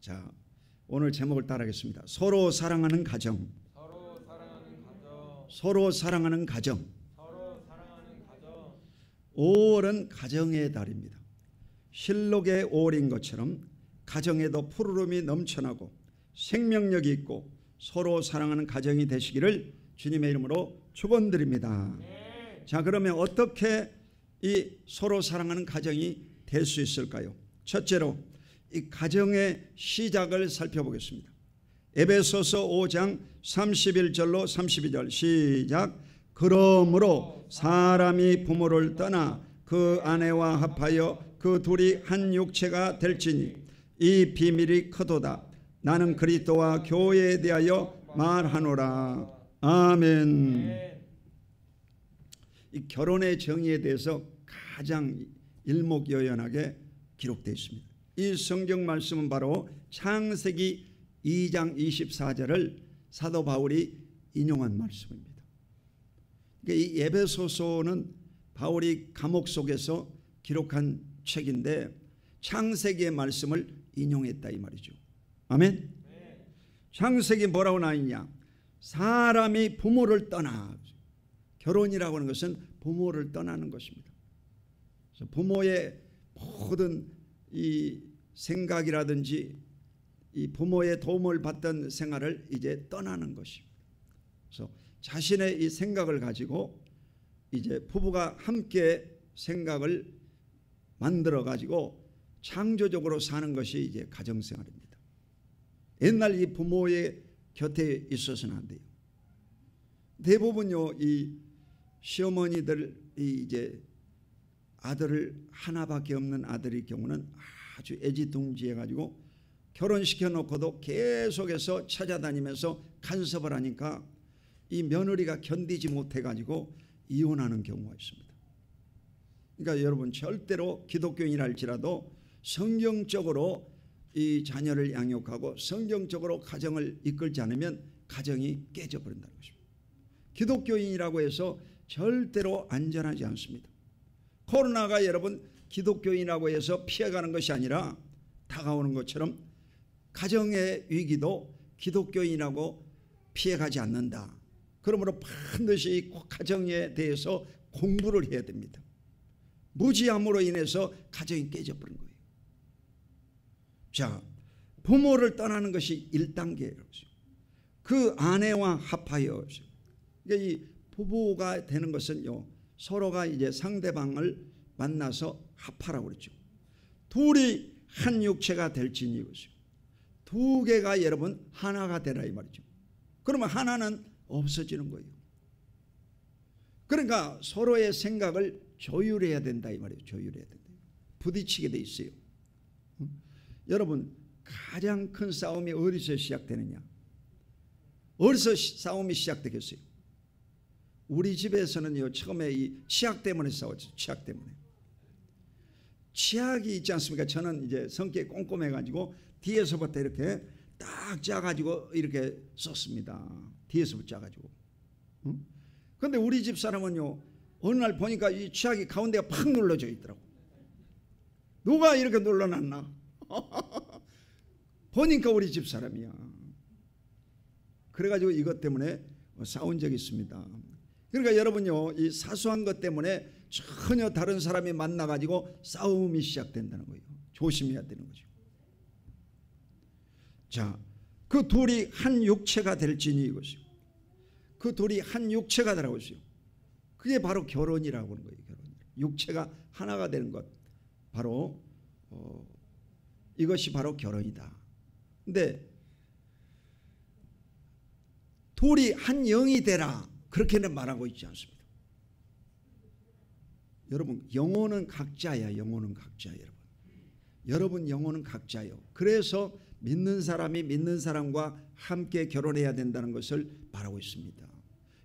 자, 오늘 제목을 따라하겠습니다. 서로 사랑하는 가정. 서로 사랑하는 가정. 5월은 가정의 달입니다. 실록의 5월인 것처럼 가정에도 푸르름이 넘쳐나고 생명력이 있고 서로 사랑하는 가정이 되시기를 주님의 이름으로 축원드립니다. 자, 그러면 어떻게 이 서로 사랑하는 가정이 될 수 있을까요? 첫째로 이 가정의 시작을 살펴보겠습니다. 에베소서 5장 31절로 32절 시작. 그러므로 사람이 부모를 떠나 그 아내와 합하여 그 둘이 한 육체가 될지니 이 비밀이 크도다. 나는 그리스도와 교회에 대하여 말하노라. 아멘. 이 결혼의 정의에 대해서 가장 일목요연하게 기록되어 있습니다. 이 성경 말씀은 바로 창세기 2장 24절을 사도 바울이 인용한 말씀입니다. 이 에베소서는 바울이 감옥 속에서 기록한 책인데 창세기의 말씀을 인용했다 이 말이죠. 아멘. 창세기 뭐라고 나있냐? 사람이 부모를 떠나. 결혼이라고 하는 것은 부모를 떠나는 것입니다. 그래서 부모의 모든 이 생각이라든지 이 부모의 도움을 받던 생활을 이제 떠나는 것입니다. 그래서 자신의 이 생각을 가지고 이제 부부가 함께 생각을 만들어 가지고 창조적으로 사는 것이 이제 가정생활입니다. 옛날 이 부모의 곁에 있어서는 안 돼요. 대부분요 이 시어머니들이 이제 아들을 하나밖에 없는 아들의 경우는 아주 애지중지해 가지고 결혼시켜 놓고도 계속해서 찾아다니면서 간섭을 하니까 이 며느리가 견디지 못해 가지고 이혼하는 경우가 있습니다. 그러니까 여러분 절대로 기독교인이라 할지라도 성경적으로 이 자녀를 양육하고 성경적으로 가정을 이끌지 않으면 가정이 깨져버린다는 것입니다. 기독교인이라고 해서 절대로 안전하지 않습니다. 코로나가 여러분 기독교인이라고 해서 피해가는 것이 아니라 다가오는 것처럼 가정의 위기도 기독교인이라고 피해가지 않는다. 그러므로 반드시 가정에 대해서 공부를 해야 됩니다. 무지함으로 인해서 가정이 깨져버린 거예요. 자, 부모를 떠나는 것이 1단계예요. 그 아내와 합하여. 그러니까 이 부부가 되는 것은요, 서로가 이제 상대방을 만나서 합하라고 그랬죠. 둘이 한 육체가 될지니 이것이요. 두 개가 여러분 하나가 되라 이 말이죠. 그러면 하나는 없어지는 거예요. 그러니까 서로의 생각을 조율해야 된다 이 말이에요. 조율해야 된다. 부딪히게 돼 있어요. 여러분 가장 큰 싸움이 어디서 시작되느냐? 어디서 싸움이 시작되겠어요? 우리 집에서는요 처음에 이 치약 때문에 싸웠죠. 치약 때문에. 치약이 있지 않습니까? 저는 이제 성격이 꼼꼼해 가지고 뒤에서부터 이렇게 딱 짜가지고 이렇게 썼습니다. 뒤에서부터 짜가지고. 그런데 우리 집 사람은요 어느 날 보니까 이 치약이 가운데가 팍 눌러져 있더라고. 누가 이렇게 눌러놨나? 보니까 우리 집 사람이야. 그래가지고 이것 때문에 싸운 적이 있습니다. 그러니까 여러분요 이 사소한 것 때문에 전혀 다른 사람이 만나가지고 싸움이 시작된다는 거예요. 조심해야 되는 거죠. 자, 그 둘이 한 육체가 될지니 이것이요. 그 둘이 한 육체가 되라고 했어요. 그게 바로 결혼이라고 하는 거예요. 결혼. 육체가 하나가 되는 것. 바로 이것이 바로 결혼이다. 근데 둘이 한 영이 되라. 그렇게는 말하고 있지 않습니다. 여러분 영혼은 각자야. 영혼은 각자 여러분. 여러분 영혼은 각자요. 그래서 믿는 사람이 믿는 사람과 함께 결혼해야 된다는 것을 말하고 있습니다.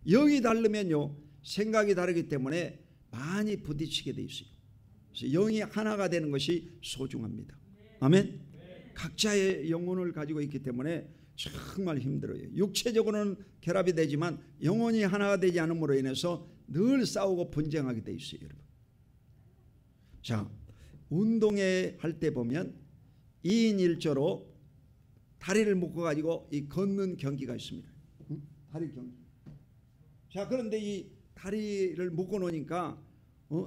영이 다르면요 생각이 다르기 때문에 많이 부딪히게 돼 있어요. 그래서 영이 하나가 되는 것이 소중합니다. 아멘. 각자의 영혼을 가지고 있기 때문에 정말 힘들어요. 육체적으로는 결합이 되지만 영혼이 하나가 되지 않음으로 인해서 늘 싸우고 분쟁하게 돼 있어요. 여러분. 자, 운동회 할 때 보면 2인 1조로 다리를 묶어 가지고 이 걷는 경기가 있습니다. 다리 경기. 자, 그런데 이 다리를 묶어 놓으니까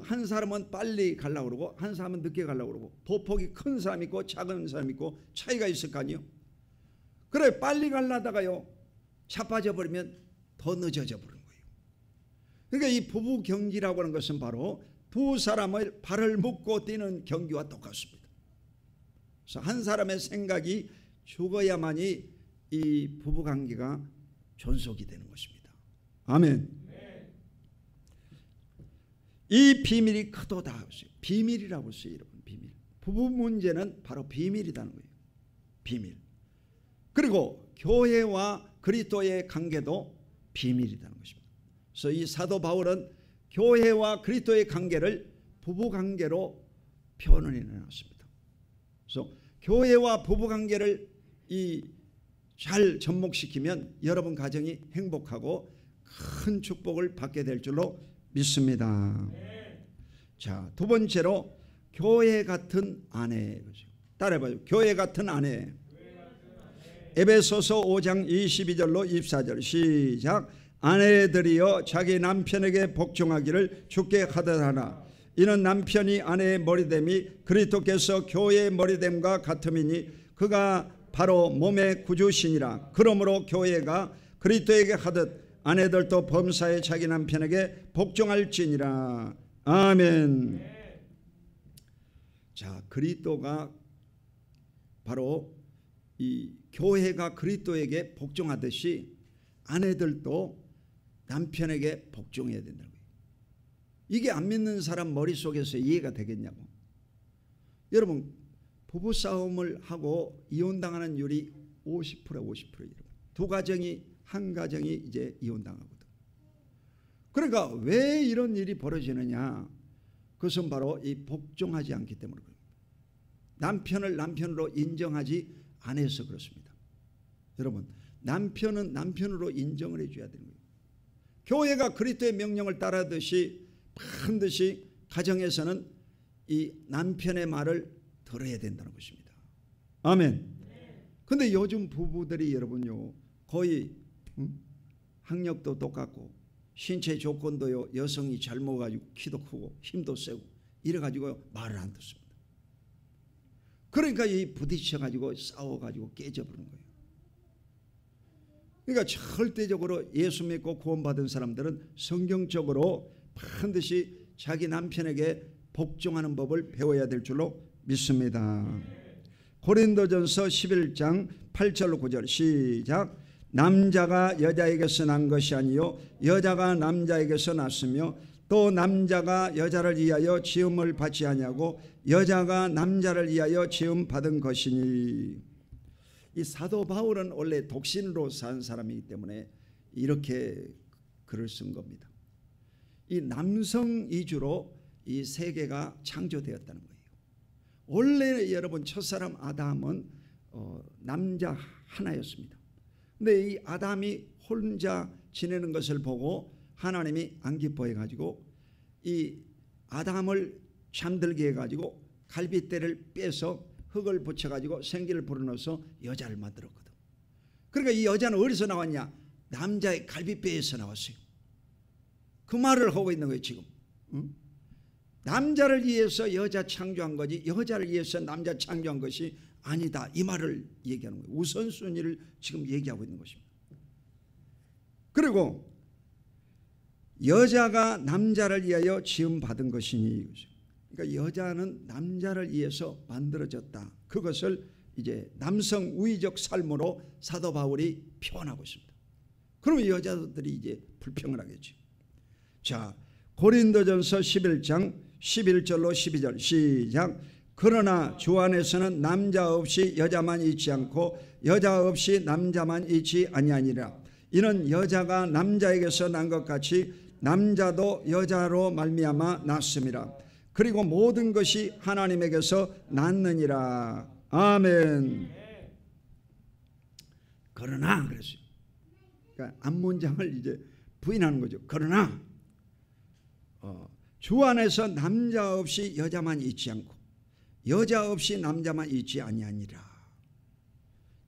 한 사람은 빨리 가려고 그러고 한 사람은 늦게 가려고 그러고 보폭이 큰 사람 있고 작은 사람 있고 차이가 있을 거 아니에요. 그래 빨리 가려다가요 자빠져 버리면 더 늦어져 버리는 거예요. 그러니까 이 부부 경기라고 하는 것은 바로 두 사람의 발을 묶고 뛰는 경기와 똑같습니다. 그래서 한 사람의 생각이 죽어야만이 이 부부 관계가 존속이 되는 것입니다. 아멘. 이 비밀이 크도다. 비밀이라고 써요, 여러분. 비밀. 부부 문제는 바로 비밀이라는 거예요. 비밀. 그리고 교회와 그리스도의 관계도 비밀이라는 것입니다. 그래서 이 사도 바울은 교회와 그리스도의 관계를 부부 관계로 표현을 해놨습니다. 그래서 교회와 부부 관계를 잘 접목시키면 여러분 가정이 행복하고 큰 축복을 받게 될 줄로 믿습니다. 자, 두 번째로 교회 같은 아내. 따라해봐요. 교회 같은 아내. 에베소서 5장 22절로 24절 시작. 아내들이여 자기 남편에게 복종하기를 주께 하듯 하나 이는 남편이 아내의 머리됨이 그리스도께서 교회의 머리됨과 같음이니 그가 바로 몸의 구주시니라. 그러므로 교회가 그리스도에게 하듯 아내들도 범사에 자기 남편에게 복종할지니라. 아멘. 자, 그리스도가 바로 이 교회가 그리스도에게 복종하듯이 아내들도 남편에게 복종해야 된다는 거예요. 이게 안 믿는 사람 머릿속에서 이해가 되겠냐고. 여러분 부부싸움을 하고 이혼당하는 율이 50%예요. 50%예요. 두 가정이 한 가정이 이제 이혼당하거든. 그러니까 왜 이런 일이 벌어지느냐. 그것은 바로 이 복종하지 않기 때문에 그렇습니다. 남편을 남편으로 인정하지 않아서 그렇습니다. 여러분 남편은 남편으로 인정을 해줘야 되는 거예요. 교회가 그리스도의 명령을 따르듯이 반드시 가정에서는 이 남편의 말을 들어야 된다는 것입니다. 아멘. 근데 요즘 부부들이 여러분요 거의 학력도 똑같고 신체 조건도요 여성이 잘 먹어가지고 키도 크고 힘도 세고 이래가지고 말을 안 듣습니다. 그러니까 이 부딪혀가지고 싸워가지고 깨져버린 거예요. 그러니까 절대적으로 예수 믿고 구원받은 사람들은 성경적으로 반드시 자기 남편에게 복종하는 법을 배워야 될 줄로 믿습니다. 고린도전서 11장 8절로 9절 시작. 남자가 여자에게서 난 것이 아니요 여자가 남자에게서 났으며 또 남자가 여자를 위하여 지음을 받지 아니하고 여자가 남자를 위하여 지음 받은 것이니. 이 사도 바울은 원래 독신으로 산 사람이기 때문에 이렇게 글을 쓴 겁니다. 이 남성 위주로 이 세계가 창조되었다는 거예요. 원래 여러분 첫사람 아담은 남자 하나였습니다. 근데 이 아담이 혼자 지내는 것을 보고 하나님이 안 기뻐해 가지고 이 아담을 잠들게 해 가지고 갈빗대를 빼서 흙을 붙여 가지고 생기를 불어넣어서 여자를 만들었거든. 그러니까 이 여자는 어디서 나왔냐? 남자의 갈빗배에서 나왔어요. 그 말을 하고 있는 거예요 지금. 응? 남자를 위해서 여자 창조한 거지 여자를 위해서 남자 창조한 것이 아니다. 이 말을 얘기하는 거예요. 우선순위를 지금 얘기하고 있는 것입니다. 그리고 여자가 남자를 위하여 지음받은 것이니. 그러니까 여자는 남자를 위해서 만들어졌다. 그것을 이제 남성 우위적 삶으로 사도 바울이 표현하고 있습니다. 그러면 여자들이 이제 불평을 하겠지. 자, 고린도전서 11장 11절로 12절 시작. 그러나 주 안에서는 남자 없이 여자만 있지 않고 여자 없이 남자만 있지 아니하니라. 이는 여자가 남자에게서 난 것 같이 남자도 여자로 말미암아 났음이라. 그리고 모든 것이 하나님에게서 났느니라. 아멘. 그러나 그랬어요. 그러니까 앞문장을 이제 부인하는 거죠. 그러나 주 안에서 남자 없이 여자만 있지 않고 여자 없이 남자만 있지 아니하니라.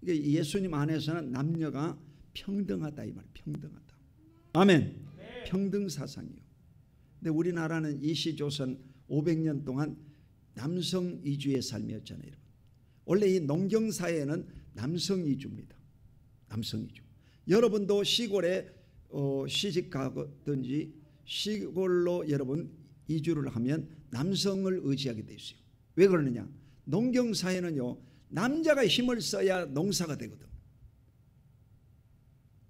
그러니까 예수님 안에서는 남녀가 평등하다 이 말이에요. 평등하다. 아멘. 네. 평등 사상이요. 근데 우리나라는 이시조선 500년 동안 남성 위주의 삶이었잖아요. 여러분. 원래 이 농경사회는 남성 위주입니다. 남성 위주. 여러분도 시골에 시집 가든지 시골로 여러분 이주를 하면 남성을 의지하게 돼 있어요. 왜 그러느냐? 농경사회는요, 남자가 힘을 써야 농사가 되거든.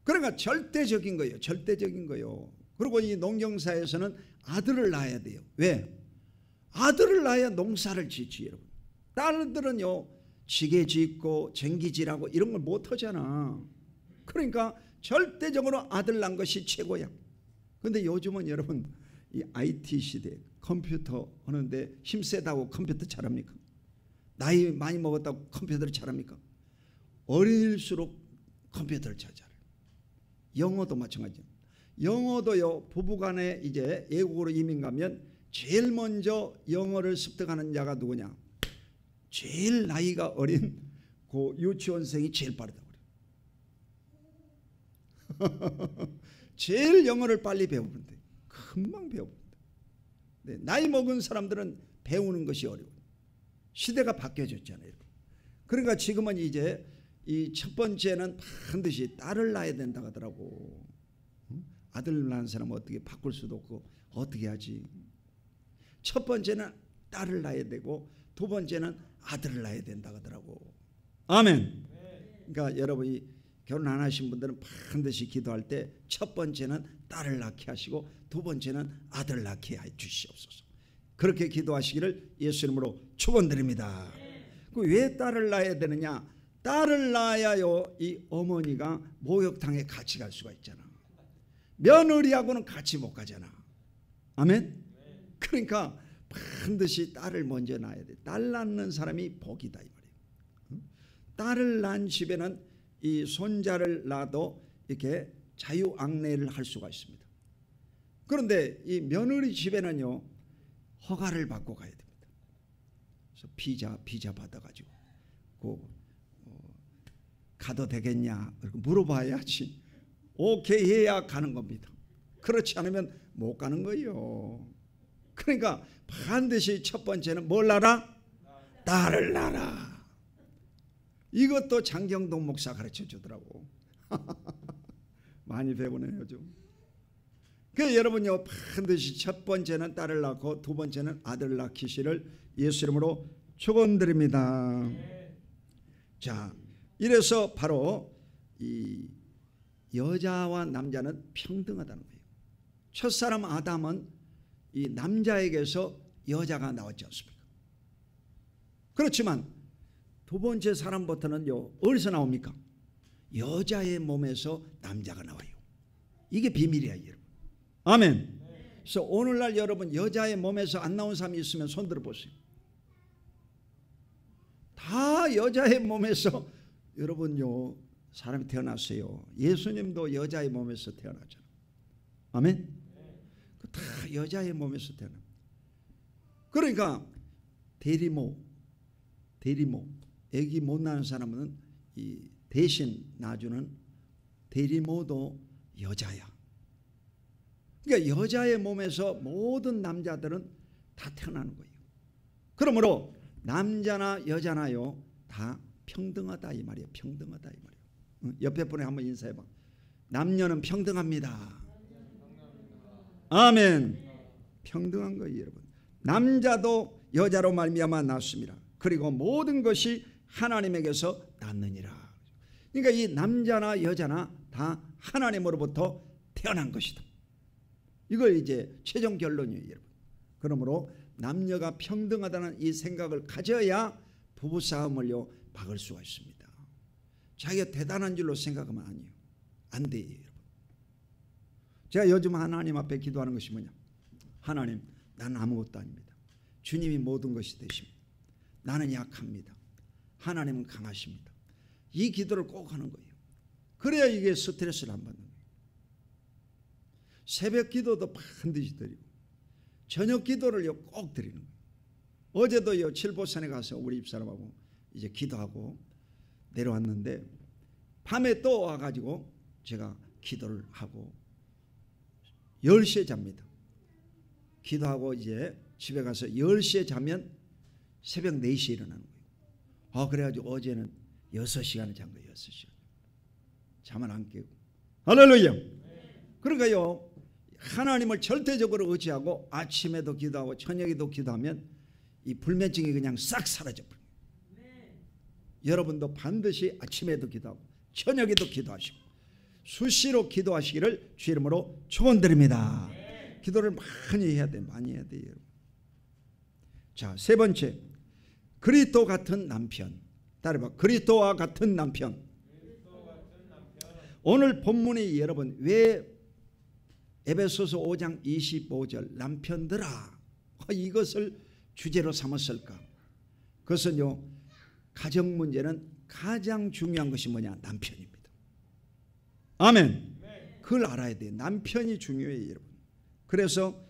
그러니까 절대적인 거예요. 절대적인 거예요. 그리고 이 농경사회에서는 아들을 낳아야 돼요. 왜? 아들을 낳아야 농사를 짓지 여러분. 딸들은요 지게 짓고 쟁기질하고 이런 걸 못하잖아. 그러니까 절대적으로 아들 낳은 것이 최고야. 근데 요즘은 여러분 이 IT 시대 컴퓨터 하는데 힘세다고 컴퓨터 잘합니까? 나이 많이 먹었다고 컴퓨터를 잘합니까? 어릴수록 컴퓨터를 잘 잘해요. 영어도 마찬가지예요. 영어도요 부부간에 이제 외국으로 이민 가면 제일 먼저 영어를 습득하는 자가 누구냐? 제일 나이가 어린 그 유치원생이 제일 빠르다고 그래요. 제일 영어를 빨리 배우면 돼. 금방 배우면 돼. 네, 나이 먹은 사람들은 배우는 것이 어려워요. 시대가 바뀌어졌잖아요. 그러니까 지금은 이제 이 첫 번째는 반드시 딸을 낳아야 된다고 하더라고. 아들 낳은 사람은 어떻게 바꿀 수도 없고 어떻게 하지? 첫 번째는 딸을 낳아야 되고 두 번째는 아들을 낳아야 된다고 하더라고. 아멘. 그러니까 여러분이 결혼 안 하신 분들은 반드시 기도할 때 첫 번째는 딸을 낳게 하시고 두 번째는 아들을 낳게 해 주시옵소서. 그렇게 기도하시기를 예수 이름으로 축원드립니다. 왜 딸을 낳아야 되느냐? 딸을 낳아야요 이 어머니가 목욕탕에 같이 갈 수가 있잖아. 며느리하고는 같이 못 가잖아. 아멘. 그러니까 반드시 딸을 먼저 낳아야 돼. 딸 낳는 사람이 복이다 이 말이에요. 딸을 낳은 집에는 이 손자를 낳아도 이렇게 자유앙래를 할 수가 있습니다. 그런데 이 며느리 집에는요 허가를 받고 가야 됩니다. 그래서 비자 받아가지고 가도 되겠냐 물어봐야지 오케이 해야 가는 겁니다. 그렇지 않으면 못 가는 거예요. 그러니까 반드시 첫 번째는 뭘 낳아라? 딸을 낳아라. 이것도 장경동 목사 가르쳐 주더라고. 많이 배우네요 요즘. 그래서 여러분요 반드시 첫 번째는 딸을 낳고 두 번째는 아들을 낳기시를 예수 이름으로 축원드립니다. 자, 이래서 바로 이 여자와 남자는 평등하다는 거예요. 첫사람 아담은 이 남자에게서 여자가 나왔지 않습니까? 그렇지만 두 번째 사람부터는요 어디서 나옵니까? 여자의 몸에서 남자가 나와요. 이게 비밀이야 여러분. 아멘. 그래서 오늘날 여러분 여자의 몸에서 안 나온 사람이 있으면 손 들어보세요. 다 여자의 몸에서 여러분요 사람이 태어났어요. 예수님도 여자의 몸에서 태어났잖아요. 아멘. 다 여자의 몸에서 태어나. 그러니까 대리모 애기 못 낳은 사람은 이 대신 낳아주는 대리모도 여자야. 그러니까 여자의 몸에서 모든 남자들은 다 태어나는 거예요. 그러므로 남자나 여자나요 다 평등하다 이 말이에요. 평등하다 이 말이에요. 옆에 분에 한번 인사해봐. 남녀는 평등합니다. 아멘. 평등한 거예요 여러분. 남자도 여자로 말미암아 낳습니다. 그리고 모든 것이 하나님에게서 낳느니라. 그러니까 이 남자나 여자나 다 하나님으로부터 태어난 것이다. 이걸 이제 최종 결론이에요 여러분. 그러므로 남녀가 평등하다는 이 생각을 가져야 부부싸움을요 막을 수가 있습니다. 자기가 대단한 줄로 생각하면 아니에요. 안 돼요 여러분. 제가 요즘 하나님 앞에 기도하는 것이 뭐냐? 하나님, 나는 아무것도 아닙니다. 주님이 모든 것이 되십니다. 나는 약합니다. 하나님은 강하십니다. 이 기도를 꼭 하는 거예요. 그래야 이게 스트레스를 안 받는 거예요. 새벽 기도도 반드시 드리고 저녁 기도를요 꼭 드리는 거예요. 어제도요 칠보산에 가서 우리 집사람하고 이제 기도하고 내려왔는데 밤에 또 와가지고 제가 기도를 하고 10시에 잡니다. 기도하고 이제 집에 가서 10시에 자면 새벽 4시에 일어나는 거예요. 그래가지고 어제는 6시간을 잔 거예요. 6시간. 잠을 안 깨고. 할렐루야. 그러니까요, 하나님을 절대적으로 의지하고 아침에도 기도하고 저녁에도 기도하면 이 불면증이 그냥 싹 사라져 버려요. 여러분도 반드시 아침에도 기도하고 저녁에도 기도하시고 수시로 기도하시기를 주 이름으로 축원드립니다. 기도를 많이 해야 돼, 많이 해야 돼요. 자, 세 번째, 그리스도 같은 남편. 따라봐, 그리스도와 같은 남편. 오늘 본문이 여러분 왜 에베소서 5장 25절 남편들아 이것을 주제로 삼았을까? 그것은요, 가정 문제는 가장 중요한 것이 뭐냐? 남편입니다. 아멘. 그걸 알아야 돼요. 남편이 중요해요, 여러분. 그래서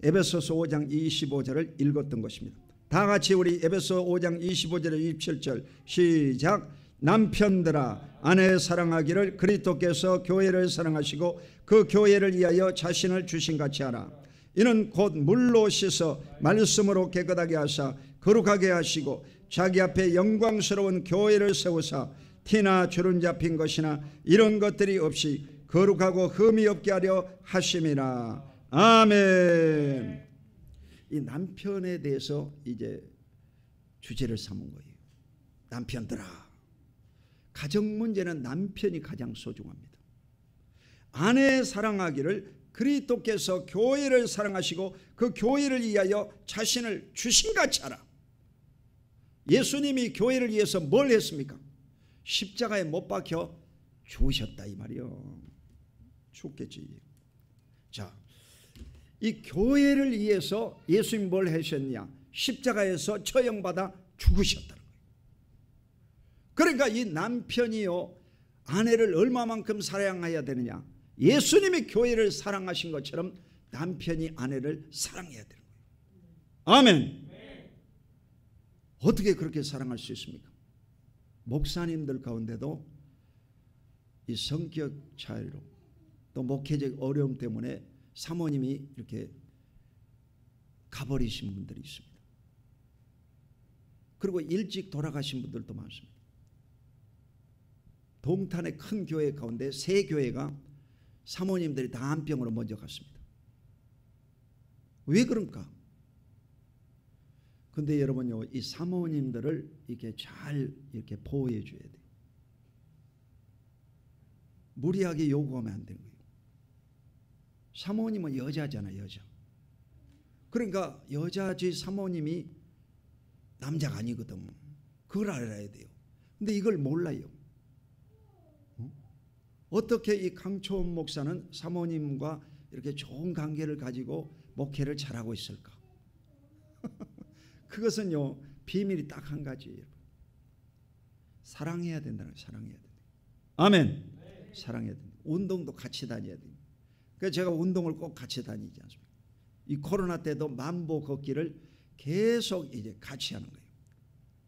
에베소서 5장 25절을 읽었던 것입니다. 다 같이 우리 에베소 5장 25절에 27절 시작. 남편들아 아내 사랑하기를 그리스도께서 교회를 사랑하시고 그 교회를 위하여 자신을 주신같이 하라. 이는 곧 물로 씻어 말씀으로 깨끗하게 하사 거룩하게 하시고 자기 앞에 영광스러운 교회를 세우사 티나 주름 잡힌 것이나 이런 것들이 없이 거룩하고 흠이 없게 하려 하심이라. 아멘. 이 남편에 대해서 이제 주제를 삼은 거예요. 남편들아, 가정 문제는 남편이 가장 소중합니다. 아내 사랑하기를 그리스도께서 교회를 사랑하시고 그 교회를 위하여 자신을 주신같이 하라. 예수님이 교회를 위해서 뭘 했습니까? 십자가에 못 박혀 죽으셨다 이 말이요. 죽겠지. 자, 이 교회를 위해서 예수님이 뭘 하셨냐? 십자가에서 처형받아 죽으셨다는 거예요. 그러니까 이 남편이요, 아내를 얼마만큼 사랑해야 되느냐? 예수님이 교회를 사랑하신 것처럼 남편이 아내를 사랑해야 되는 거예요. 아멘. 어떻게 그렇게 사랑할 수 있습니까? 목사님들 가운데도 이 성격 차이로 또 목회적 어려움 때문에 사모님이 이렇게 가버리신 분들이 있습니다. 그리고 일찍 돌아가신 분들도 많습니다. 동탄의 큰 교회 가운데 세 교회가 사모님들이 다 암병으로 먼저 갔습니다. 왜 그런가? 근데 여러분요, 이 사모님들을 이렇게 잘 이렇게 보호해 줘야 돼요. 무리하게 요구하면 안 되는 거예요. 사모님은 여자잖아요, 여자. 그러니까 여자지 사모님이 남자가 아니거든. 그걸 알아야 돼요. 근데 이걸 몰라요. 어떻게 이 강초원 목사는 사모님과 이렇게 좋은 관계를 가지고 목회를 잘하고 있을까? 그것은요, 비밀이 딱 한 가지예요. 사랑해야 된다는 거예요. 사랑해야 된다. 아멘. 네. 사랑해야 된다. 운동도 같이 다녀야 돼요. 그래서 제가 운동을 꼭 같이 다니지 않습니까? 이 코로나 때도 만보 걷기를 계속 이제 같이 하는 거예요.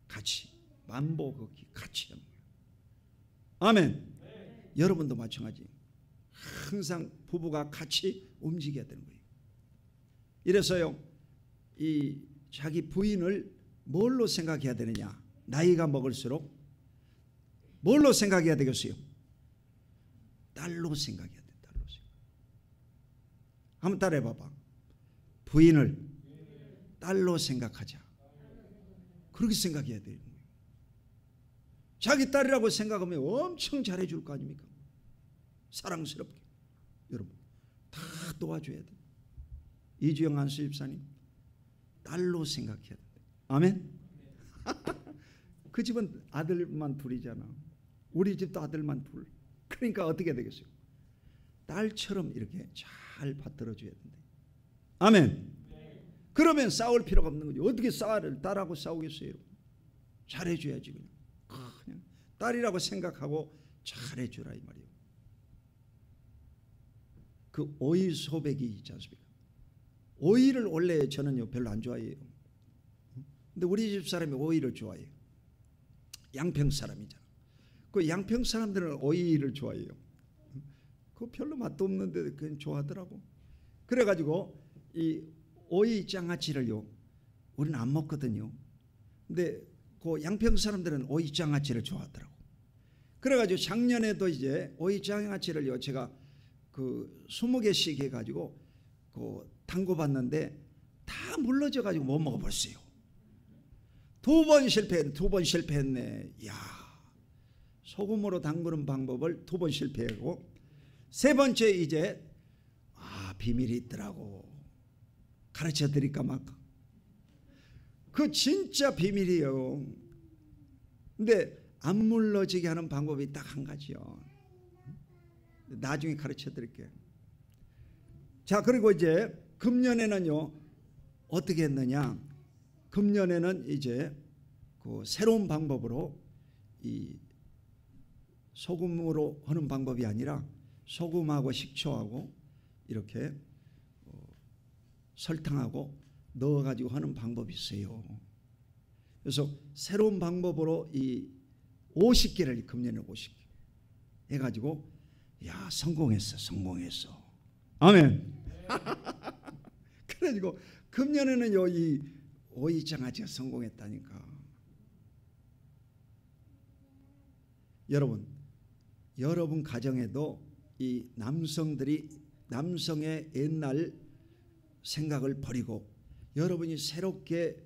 같이 만보 걷기 같이 하는 거예요. 아멘. 네. 여러분도 마찬가지. 항상 부부가 같이 움직여야 되는 거예요. 이래서요, 이 자기 부인을 뭘로 생각해야 되느냐? 나이가 먹을수록 뭘로 생각해야 되겠어요? 딸로 생각해야 돼. 딸로 생각. 한번 따라해 봐봐. 부인을 딸로 생각하자. 그렇게 생각해야 돼요. 자기 딸이라고 생각하면 엄청 잘해줄 거 아닙니까? 사랑스럽게. 여러분 다 도와줘야 돼. 이주영 한수 집사님 딸로 생각해야 돼. 아멘. 그 집은 아들만 둘이잖아. 우리 집도 아들만 둘. 그러니까 어떻게 되겠어요? 딸처럼 이렇게 잘 받들어줘야 된다. 아멘. 그러면 싸울 필요가 없는 거죠. 어떻게 딸하고 싸우겠어요? 잘해줘야지. 그냥 딸이라고 생각하고 잘해주라 이 말이에요. 그 오이 소백이 있지 않습니까? 오이를 원래 저는요 별로 안 좋아해요. 근데 우리 집 사람이 오이를 좋아해요. 양평 사람이잖아. 그 양평 사람들은 오이를 좋아해요. 그거 별로 맛도 없는데 그냥 좋아하더라고. 그래가지고 이 오이 장아찌를요, 우리는 안 먹거든요. 근데 그 양평 사람들은 오이 장아찌를 좋아하더라고. 그래가지고 작년에도 이제 오이 장아찌를요, 제가 그 20개씩 해가지고 그 담궈봤는데 다 물러져가지고 못 먹어봤어요. 2번 실패했네. 이야, 소금으로 담그는 방법을 2번 실패하고, 3번째 이제 비밀이 있더라고. 가르쳐 드릴까 말까. 그 진짜 비밀이에요. 근데 안 물러지게 하는 방법이 딱 한 가지요. 나중에 가르쳐 드릴게요. 자, 그리고 이제 금년에는요 어떻게 했느냐. 금년에는 이제 그 새로운 방법으로 이 소금으로 하는 방법이 아니라 소금하고 식초하고 이렇게 설탕하고 넣어가지고 하는 방법이 있어요. 그래서 새로운 방법으로 이 50개를 금년에 50개 해가지고 야, 성공했어. 아멘. 그래가지고 금년에는요 이 오이장아찌가 성공했다니까. 여러분 가정에도 이 남성의 옛날 생각을 버리고 여러분이 새롭게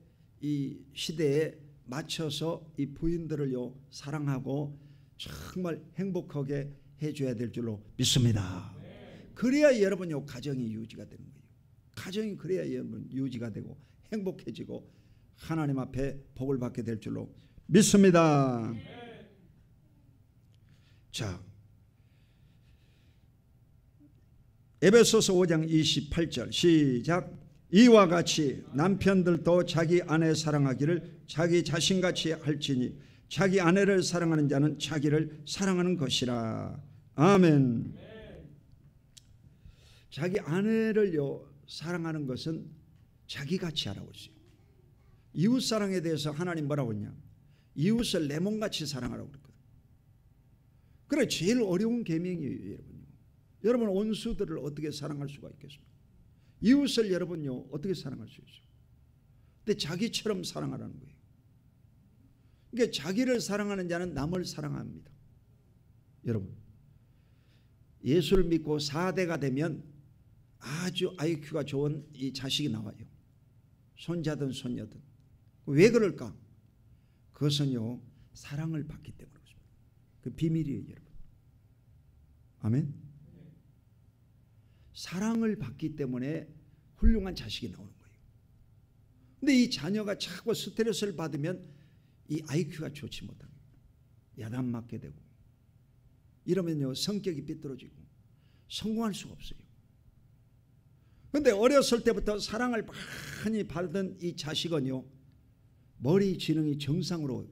이 시대에 맞춰서 이 부인들을요 사랑하고 정말 행복하게 해줘야 될 줄로 믿습니다. 그래야 여러분요 가정이 유지가 되는 거예요. 가정이 그래야 여러분 유지가 되고 행복해지고 하나님 앞에 복을 받게 될 줄로 믿습니다. 자, 에베소서 5장 28절 시작. 이와 같이 남편들도 자기 아내 사랑하기를 자기 자신같이 할지니 자기 아내를 사랑하는 자는 자기를 사랑하는 것이라. 아멘. 자기 아내를요 사랑하는 것은 자기같이 하라고 했어요. 이웃사랑에 대해서 하나님 뭐라고 했냐. 이웃을 내 몸같이 사랑하라고 그랬거든요. 그래, 제일 어려운 계명이에요. 여러분 원수들을 어떻게 사랑할 수가 있겠습니까? 이웃을 여러분요 어떻게 사랑할 수 있어요? 근데 자기처럼 사랑하라는 거예요. 그러니까 자기를 사랑하는 자는 남을 사랑합니다. 여러분 예수를 믿고 4대가 되면 아주 IQ가 좋은 이 자식이 나와요. 손자든 손녀든. 왜 그럴까? 그것은요 사랑을 받기 때문에 그렇습니다. 그 비밀이에요, 여러분. 아멘. 사랑을 받기 때문에 훌륭한 자식이 나오는 거예요. 근데 이 자녀가 자꾸 스트레스를 받으면 이 IQ가 좋지 못합니다. 야단 맞게 되고 이러면요 성격이 삐뚤어지고 성공할 수가 없어요. 그런데 어렸을 때부터 사랑을 많이 받은 이 자식은요 머리 지능이 정상으로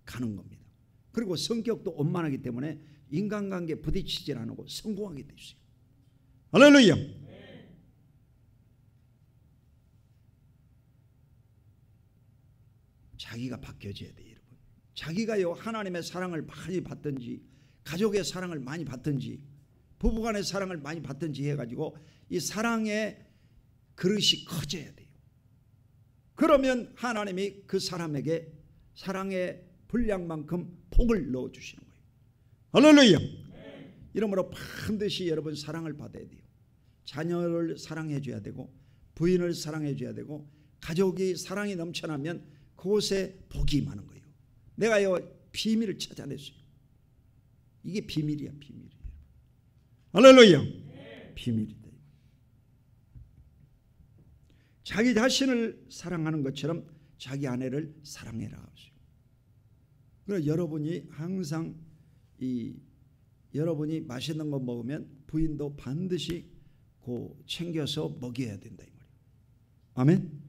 가는 겁니다. 그리고 성격도 원만하기 때문에 인간관계에 부딪히질 않고 성공하게 돼 있어요. 할렐루야. 자기가 바뀌어져야 돼요, 여러분. 자기가요 하나님의 사랑을 많이 받든지 가족의 사랑을 많이 받든지 부부간의 사랑을 많이 받든지 해가지고 이 사랑의 그릇이 커져야 돼요. 그러면 하나님이 그 사람에게 사랑의 분량만큼 복을 넣어주시는 거예요. 할렐루야. 이러므로 반드시 여러분 사랑을 받아야 돼요. 자녀를 사랑해 줘야 되고 부인을 사랑해 줘야 되고 가족이 사랑이 넘쳐나면 그곳에 복이 많은 거예요. 내가요 비밀을 찾아냈어요. 이게 비밀이야, 비밀이에요. 할렐루야. 비밀이다. 자기 자신을 사랑하는 것처럼 자기 아내를 사랑해라. 그래서 여러분이 항상 여러분이 맛있는 거 먹으면 부인도 반드시 챙겨서 먹여야 된다 이 말이에요. 아멘.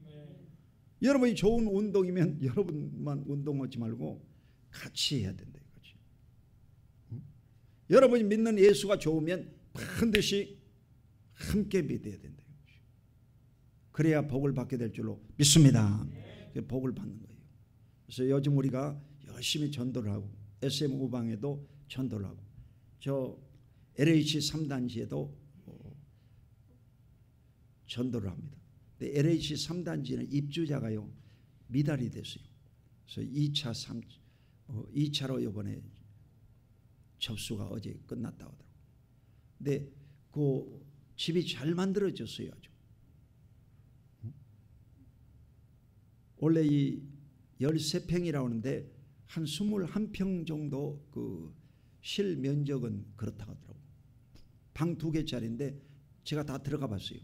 여러분이 좋은 운동이면 여러분만 운동하지 말고 같이 해야 된다 이거지. 여러분이 믿는 예수가 좋으면 반드시 함께 믿어야 된다 이거지. 그래야 복을 받게 될 줄로 믿습니다. 복을 받는 거예요. 그래서 요즘 우리가 열심히 전도를 하고 SM 우방에도 전도를 하고 저 LH 3단지에도 전도를 합니다. 근데 LH 3단지는 입주자가요 미달이 됐어요. 그래서 2차로 이번에 접수가 어제 끝났다고 하더라고요. 근데 그 집이 잘 만들어졌어요. 아주. 원래 이 13평이라고 하는데 한 21평 정도 그 실면적은 그렇다고 하더라고요. 방 2개짜리인데 제가 다 들어가 봤어요.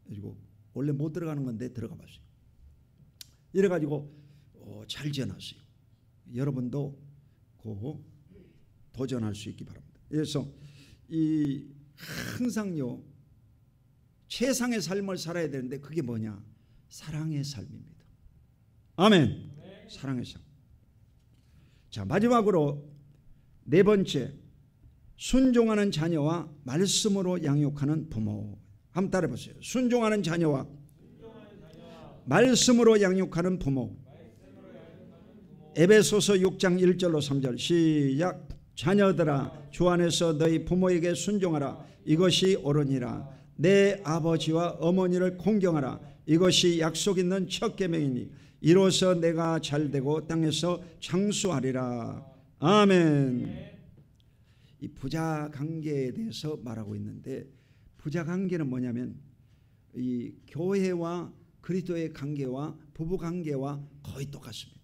그리고 원래 못 들어가는 건데 들어가 봤어요. 이래가지고 잘 지어놨어요. 여러분도 그 도전할 수 있기 바랍니다. 그래서 이 항상요 최상의 삶을 살아야 되는데 그게 뭐냐? 사랑의 삶입니다. 아멘. 사랑의 삶. 자, 마지막으로 네 번째, 순종하는 자녀와 말씀으로 양육하는 부모. 한번 따라해 보세요. 순종하는 자녀와 말씀으로 양육하는 부모. 에베소서 6장 1절로 3절 시작. 자녀들아 주 안에서 너희 부모에게 순종하라. 이것이 옳으니라. 내 아버지와 어머니를 공경하라. 이것이 약속 있는 첫 계명이니 이로써 내가 잘되고 땅에서 장수하리라. 아멘. 이 부자 관계에 대해서 말하고 있는데 부자 관계는 뭐냐면 이 교회와 그리스도의 관계와 부부 관계와 거의 똑같습니다.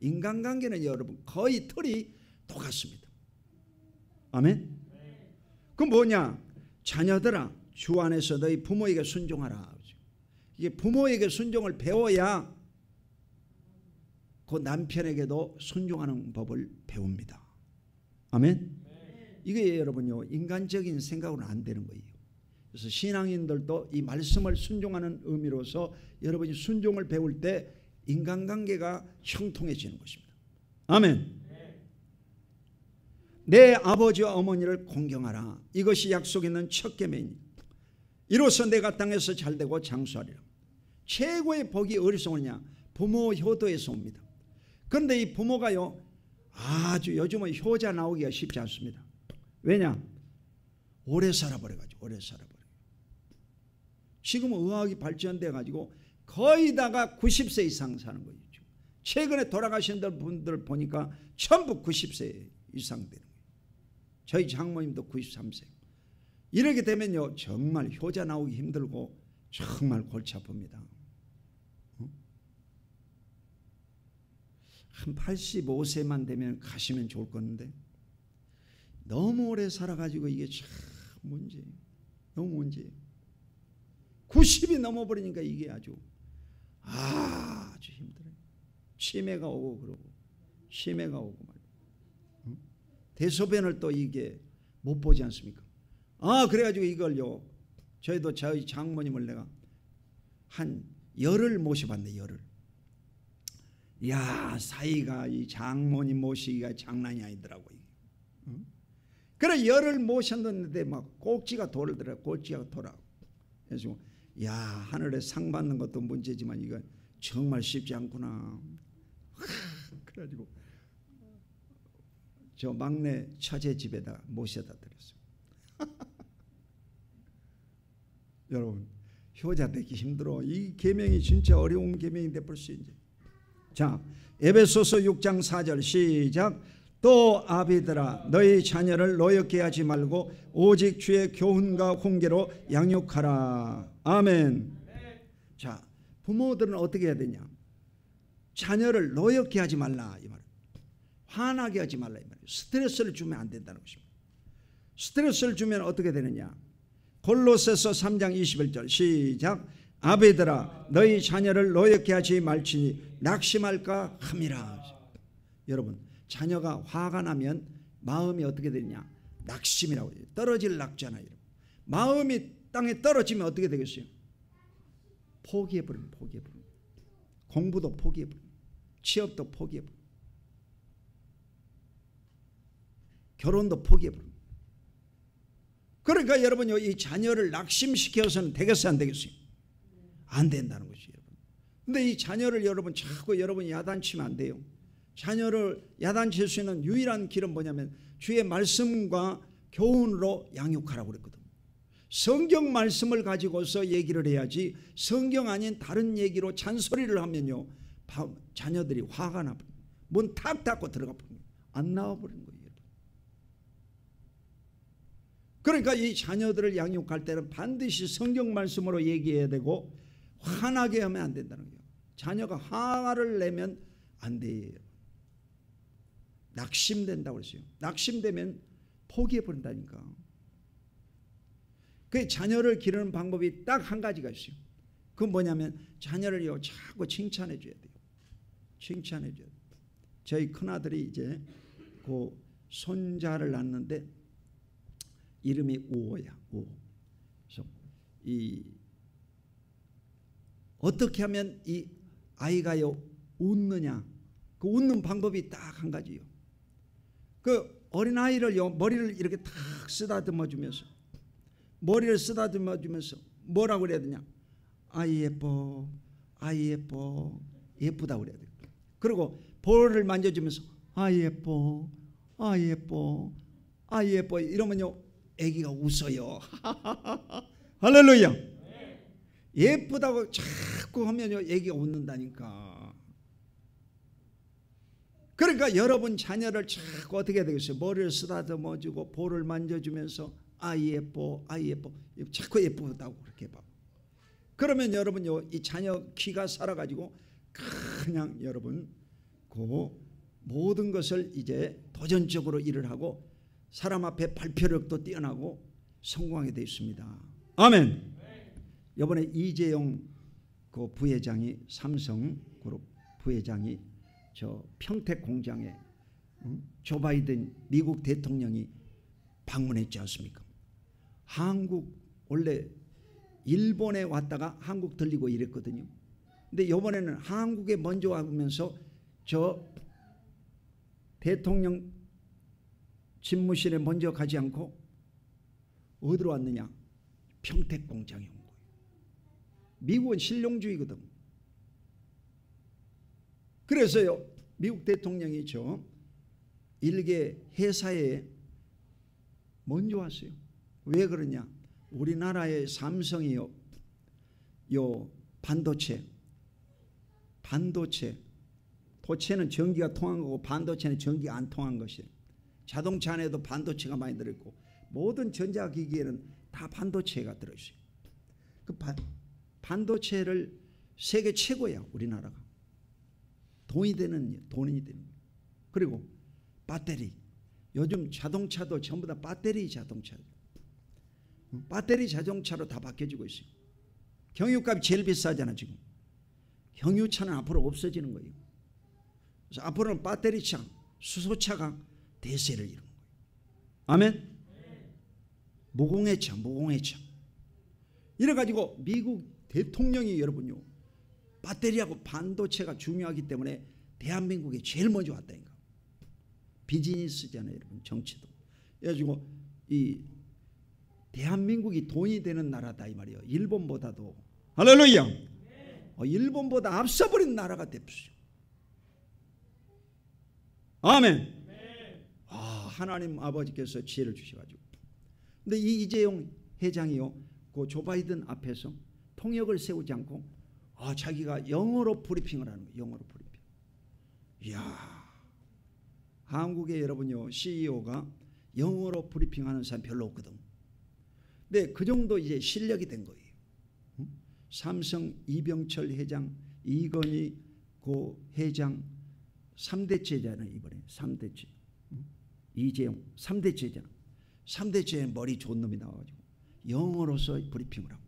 인간관계는 여러분 거의 틀이 똑같습니다. 아멘. 그럼 뭐냐? 자녀들아 주 안에서 너희 부모에게 순종하라. 이게 부모에게 순종을 배워야 그 남편에게도 순종하는 법을 배웁니다. 아멘. 이게 여러분요 인간적인 생각으로는 안 되는 거예요. 그래서 신앙인들도 이 말씀을 순종하는 의미로서 여러분이 순종을 배울 때 인간관계가 형통해지는 것입니다. 아멘. 내 아버지와 어머니를 공경하라. 이것이 약속 있는 첫 계명이니 이로써 내가 땅에서 잘되고 장수하리라. 최고의 복이 어디서 오느냐? 부모 효도에서 옵니다. 그런데 이 부모가요 아주 요즘은 효자 나오기가 쉽지 않습니다. 왜냐? 오래 살아버려가지고 오래 살아버려. 지금은 의학이 발전돼 가지고 거의 다가 90세 이상 사는 거예요. 최근에 돌아가신 분들 보니까 전부 90세 이상 되는 거예요. 저희 장모님도 93세. 이렇게 되면요 정말 효자 나오기 힘들고 정말 골치 아픕니다. 한 85세만 되면 가시면 좋을 건데 너무 오래 살아가지고 이게 참 문제예요. 너무 문제예요. 90이 넘어버리니까 이게 아주 힘들어요. 치매가 오고 그러고 치매가 오고 말이에요. 대소변을 또 이게 못 보지 않습니까? 그래가지고 이걸요 저희도 저희 장모님을 내가 한 열흘 모셔봤네. 열흘. 야 사이가 이 장모님 모시기가 장난이 아니더라고요. 그래 열흘 모셨는데 막 꼭지가 돌더라. 꼭지가 돌아. 그래서 야 하늘에 상 받는 것도 문제지만 이건 정말 쉽지 않구나. 그래가지고 저 막내 처제 집에다 모셔다 드렸어요. 여러분 효자 되기 힘들어. 이 계명이 진짜 어려운 계명인데 벌써 이제. 자 에베소서 6장 4절 시작. 또 아비들아 너희 자녀를 노엽게 하지 말고 오직 주의 교훈과 훈계로 양육하라. 아멘. 자 부모들은 어떻게 해야 되냐? 자녀를 노엽게 하지 말라 이 말. 화나게 하지 말라 이 말이에요. 스트레스를 주면 안 된다는 것입니다. 스트레스를 주면 어떻게 되느냐? 골로새서 3장 21절 시작. 아비들아 너희 자녀를 노엽게 하지 말지니 낙심할까 함이라. 여러분 자녀가 화가 나면 마음이 어떻게 되느냐? 낙심이라고 해요. 떨어질 낙잖아요. 마음이 땅에 떨어지면 어떻게 되겠어요? 포기해버립니다. 포기해버립니다. 공부도 포기해버립니다. 취업도 포기해버립니다. 결혼도 포기해버립니다. 그러니까 여러분요 이 자녀를 낙심시켜서는 되겠어요? 안 되겠어요? 안 된다는 것이에요. 여러분. 근데 이 자녀를 여러분 자꾸 여러분이 야단치면 안 돼요. 자녀를 야단칠 수 있는 유일한 길은 뭐냐면 주의 말씀과 교훈으로 양육하라고 그랬거든. 성경 말씀을 가지고서 얘기를 해야지 성경 아닌 다른 얘기로 잔소리를 하면요 자녀들이 화가 나버려. 문 탁 닫고 들어가 버려. 안 나와버리는 거예요. 그러니까 이 자녀들을 양육할 때는 반드시 성경 말씀으로 얘기해야 되고 화나게 하면 안 된다는 거예요. 자녀가 화를 내면 안 돼요. 낙심된다고 그랬어요. 낙심되면 포기해버린다니까. 그 자녀를 기르는 방법이 딱 한 가지가 있어요. 그건 뭐냐면 자녀를요 자꾸 칭찬해 줘야 돼요. 칭찬해 줘야 돼요. 저희 큰아들이 이제 그 손자를 낳는데 이름이 우호야. 우호. 그래서 이 어떻게 하면 이 아이가요 웃느냐? 그 웃는 방법이 딱 한 가지요. 그 어린 아이를요 머리를 이렇게 탁 쓰다듬어 주면서 머리를 쓰다듬어 주면서 뭐라고 그래야 되냐? 아이 예뻐, 아이 예뻐, 예쁘다고 그래야 돼요. 그리고 볼을 만져주면서 아이 예뻐, 아이 예뻐, 아이 예뻐 이러면요 애기가 웃어요. 할렐루야. 예쁘다고 자꾸 하면요 애기가 웃는다니까. 그러니까 여러분 자녀를 자꾸 어떻게 해야 되겠어요? 머리를 쓰다듬어주고 볼을 만져주면서 아이 예뻐, 아이 예뻐, 자꾸 예쁘다고 그렇게 봐. 그러면 여러분요 이 자녀 귀가 살아가지고 그냥 여러분 그 모든 것을 이제 도전적으로 일을 하고 사람 앞에 발표력도 뛰어나고 성공하게 되어 있습니다. 아멘. 이번에 이재용 그 부회장이 삼성그룹 부회장이 저 평택 공장에 조 바이든 미국 대통령이 방문했지 않습니까? 한국 원래 일본에 왔다가 한국 들리고 이랬거든요. 근데 이번에는 한국에 먼저 와면서 저 대통령 집무실에 먼저 가지 않고 어디로 왔느냐? 평택 공장에 온 거예요. 미국은 실용주의거든. 그래서요 미국 대통령이 저 일개 회사에 먼저 왔어요. 왜 그러냐? 우리나라의 삼성이요 요 반도체 도체는 전기가 통한 거고 반도체는 전기가 안 통한 것이에요. 자동차 안에도 반도체가 많이 들어있고 모든 전자기기에는 다 반도체가 들어있어요. 그 반도체를 세계 최고야 우리나라가. 돈이 되는. 그리고 배터리. 요즘 자동차도 전부 다 배터리 자동차예요. 배터리 자동차로 다 바뀌어지고 있어요. 경유값이 제일 비싸잖아 지금. 경유차는 앞으로 없어지는 거예요. 그래서 앞으로는 배터리차, 수소차가 대세를 이루는 거예요. 아멘. 무공해차. 이래가지고 미국 대통령이 여러분요 배터리하고 반도체가 중요하기 때문에 대한민국에 제일 먼저 왔다니까. 비즈니스잖아요 여러분. 정치도. 그래가지고 이 대한민국이 돈이 되는 나라다 이 말이에요. 일본보다도. 할렐루야. 일본보다 앞서버린 나라가 됐어요. 아멘. 하나님 아버지께서 지혜를 주셔가지고. 근데 이 이재용 회장이요 그 조 바이든 앞에서 통역을 세우지 않고 자기가 영어로 브리핑을 하는 거예요. 영어로 브리핑. 이야, 한국에 여러분요 CEO가 영어로 브리핑하는 사람 별로 없거든. 근데 그 정도 이제 실력이 된 거예요. 삼성 이병철 회장, 이건희 고 회장 3대째잖아요 이번에. 3대째. 이재용 3대째잖아. 3대째에 머리 좋은 놈이 나와가지고 영어로서 브리핑을 하고.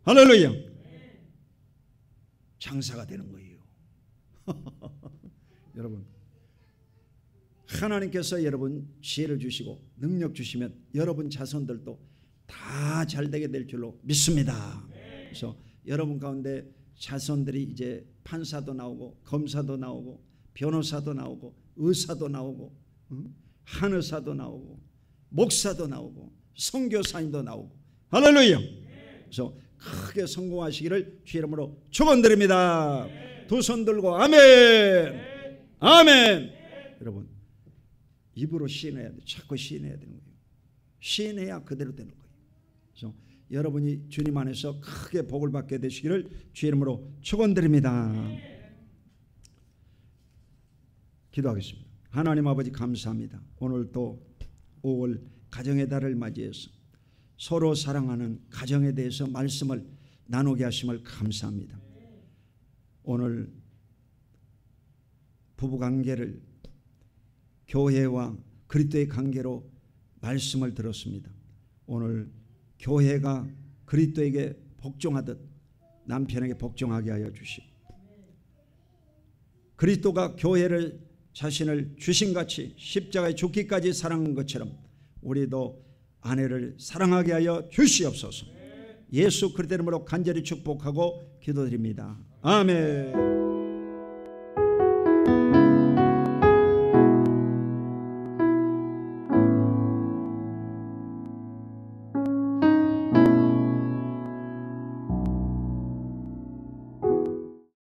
할렐루야. 장사가 되는 거예요. 여러분 하나님께서 여러분 지혜를 주시고 능력 주시면 여러분 자손들도 다 잘되게 될 줄로 믿습니다. 그래서 여러분 가운데 자손들이 이제 판사도 나오고 검사도 나오고 변호사도 나오고 의사도 나오고 한의사도 나오고 목사도 나오고 선교사님도 나오고. 할렐루야. 그래서 크게 성공하시기를 주의 이름으로 축원드립니다. 두 손 들고 아멘. 아멘. 여러분 입으로 시인해야 돼. 자꾸 시인해야 되는 거예요. 시인해야 그대로 되는 거예요. 그래서 여러분이 주님 안에서 크게 복을 받게 되시기를 주의 이름으로 축원드립니다. 기도하겠습니다. 하나님 아버지 감사합니다. 오늘 또 5월 가정의 달을 맞이해서 서로 사랑하는 가정에 대해서 말씀을 나누게 하심을 감사합니다. 오늘 부부관계를 교회와 그리스도의 관계로 말씀을 들었습니다. 오늘 교회가 그리스도에게 복종하듯 남편에게 복종하게 하여 주시고 그리스도가 교회를 자신을 주신같이 십자가에 죽기까지 사랑한 것처럼 우리도 아내를 사랑하게 하여 주시옵소서. 예수 그리스도 이름으로 간절히 축복하고 기도드립니다. 아멘.